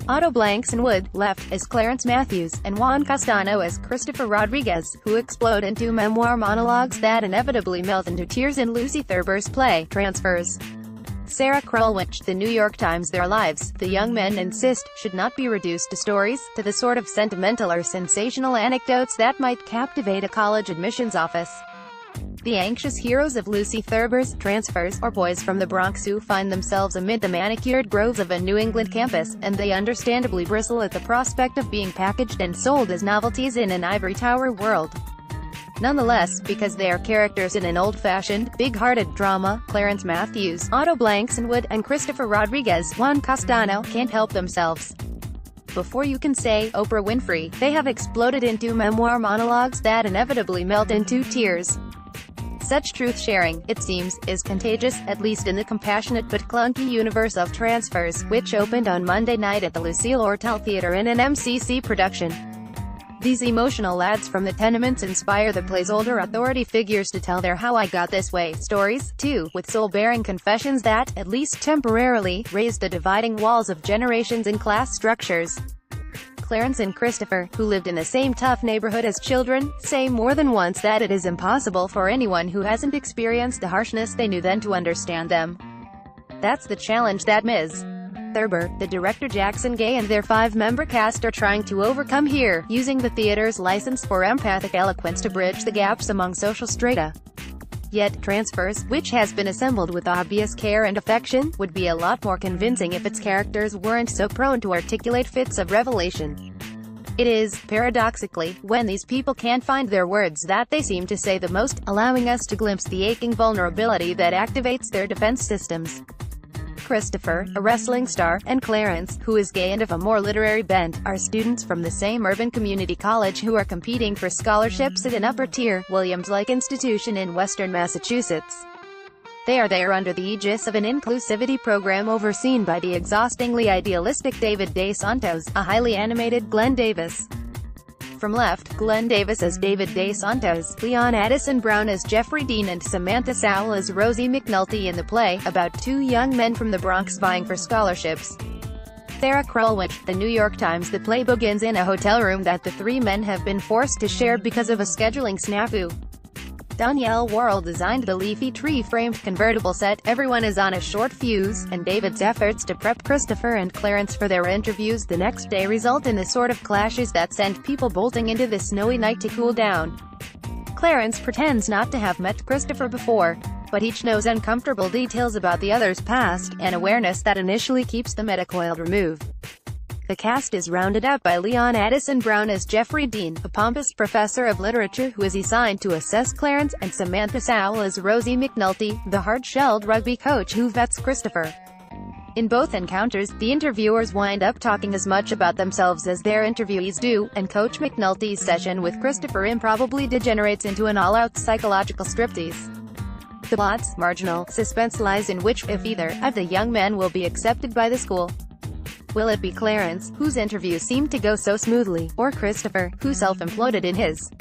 Ato Blankson-Wood left as Clarence Matthews, and Juan Castano as Cristofer Rodriguez, who explode into memoir monologues that inevitably melt into tears in Lucy Thurber's play, Transfers. Sara Krulwich, The New York Times. Their lives, the young men insist, should not be reduced to stories, to the sort of sentimental or sensational anecdotes that might captivate a college admissions office. The anxious heroes of Lucy Thurber's Transfers are boys from the Bronx who find themselves amid the manicured groves of a New England campus, and they understandably bristle at the prospect of being packaged and sold as novelties in an ivory tower world. Nonetheless, because they are characters in an old-fashioned, big-hearted drama, Clarence Matthews, Ato Blankson-Wood, and Cristofer Rodriguez, Juan Castano, can't help themselves. Before you can say, Oprah Winfrey, they have exploded into memoir monologues that inevitably melt into tears. Such truth-sharing, it seems, is contagious, at least in the compassionate but clunky universe of Transfers, which opened on Monday night at the Lucille Ortel Theater in an MCC production. These emotional lads from the tenements inspire the play's older authority figures to tell their how I got this way stories, too, with soul-bearing confessions that, at least temporarily, raise the dividing walls of generations and class structures. Clarence and Cristofer, who lived in the same tough neighborhood as children, say more than once that it is impossible for anyone who hasn't experienced the harshness they knew then to understand them. That's the challenge that Ms. Thurber, the director Jackson Gay and their 5-member cast are trying to overcome here, using the theater's license for empathic eloquence to bridge the gaps among social strata. Yet, Transfers, which has been assembled with obvious care and affection, would be a lot more convincing if its characters weren't so prone to articulate fits of revelation. It is, paradoxically, when these people can't find their words that they seem to say the most, allowing us to glimpse the aching vulnerability that activates their defense systems. Cristofer, a wrestling star, and Clarence, who is gay and of a more literary bent, are students from the same urban community college who are competing for scholarships at an upper-tier, Williams-like institution in western Massachusetts. They are there under the aegis of an inclusivity program overseen by the exhaustingly idealistic David Day Santos, a highly animated Glenn Davis. From left, Glenn Davis as David Day Santos, Leon Addison Brown as Jeffrey Dean, and Samantha Sowell as Rosie McNulty in the play, about 2 young men from the Bronx vying for scholarships. Sara Krulwich, The New York Times. The play begins in a hotel room that the 3 men have been forced to share because of a scheduling snafu. Danielle Worrell designed the leafy tree-framed convertible set, everyone is on a short fuse, and David's efforts to prep Cristofer and Clarence for their interviews the next day result in the sort of clashes that send people bolting into the snowy night to cool down. Clarence pretends not to have met Cristofer before, but each knows uncomfortable details about the other's past, an awareness that initially keeps the metacoil removed. The cast is rounded out by Leon Addison Brown as Jeffrey Dean, a pompous professor of literature who is assigned to assess Clarence, and Samantha Sowell as Rosie McNulty, the hard-shelled rugby coach who vets Cristofer. In both encounters, the interviewers wind up talking as much about themselves as their interviewees do, and Coach McNulty's session with Cristofer improbably degenerates into an all-out psychological striptease. The plot's marginal suspense lies in which, if either of the young men will be accepted by the school. Will it be Clarence, whose interviews seemed to go so smoothly, or Cristofer, who self-imploded in his?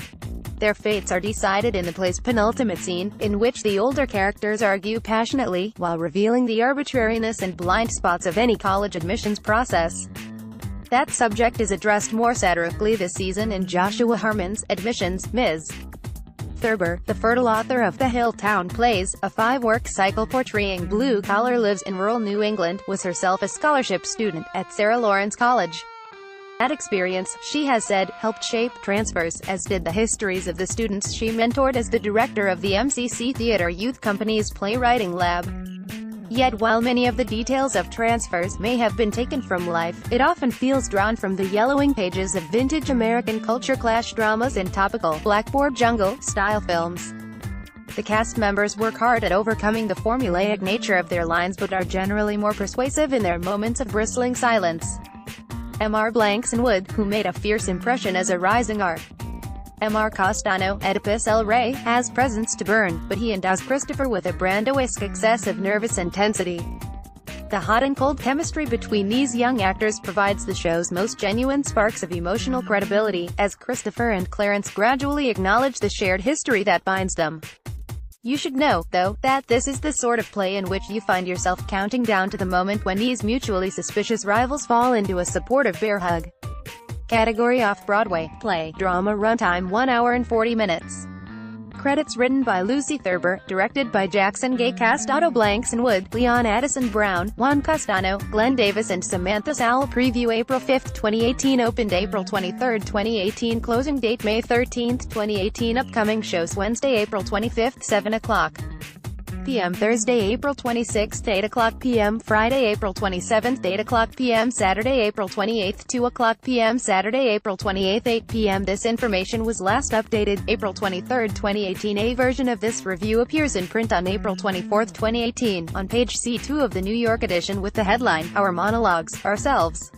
Their fates are decided in the play's penultimate scene, in which the older characters argue passionately, while revealing the arbitrariness and blind spots of any college admissions process. That subject is addressed more satirically this season in Joshua Harmon's Admissions. Ms. Thurber, the fertile author of the Hilltown Plays, a 5-work cycle portraying blue-collar lives in rural New England, was herself a scholarship student at Sarah Lawrence College. That experience, she has said, helped shape Transfers, as did the histories of the students she mentored as the director of the MCC Theater Youth Company's playwriting lab. Yet while many of the details of Transfers may have been taken from life, it often feels drawn from the yellowing pages of vintage American culture clash dramas and topical, blackboard jungle-style films. The cast members work hard at overcoming the formulaic nature of their lines but are generally more persuasive in their moments of bristling silence. Mr. Blankson-Wood, who made a fierce impression as a rising art. Mr. Castano, Oedipus El Rey, has presence to burn, but he endows Cristofer with a Brando-esque excess of nervous intensity. The hot and cold chemistry between these young actors provides the show's most genuine sparks of emotional credibility, as Cristofer and Clarence gradually acknowledge the shared history that binds them. You should know, though, that this is the sort of play in which you find yourself counting down to the moment when these mutually suspicious rivals fall into a supportive bear hug. Category: Off-Broadway, Play, Drama. Runtime 1 hour and 40 minutes. Credits written by Lucy Thurber, directed by Jackson Gay. Cast: Ato Blankson-Wood, Leon Addison Brown, Juan Castano, Glenn Davis and Samantha Sowell. Preview April 5, 2018. Opened April 23, 2018. Closing date May 13, 2018. Upcoming shows: Wednesday, April 25, 7 o'clock p.m. Thursday, April 26, 8 o'clock p.m. Friday, April 27, 8 o'clock p.m. Saturday, April 28, 2 o'clock p.m. Saturday, April 28, 8 p.m. This information was last updated April 23, 2018. A version of this review appears in print on April 24, 2018, on page C2 of the New York edition with the headline, Our Monologues, Ourselves.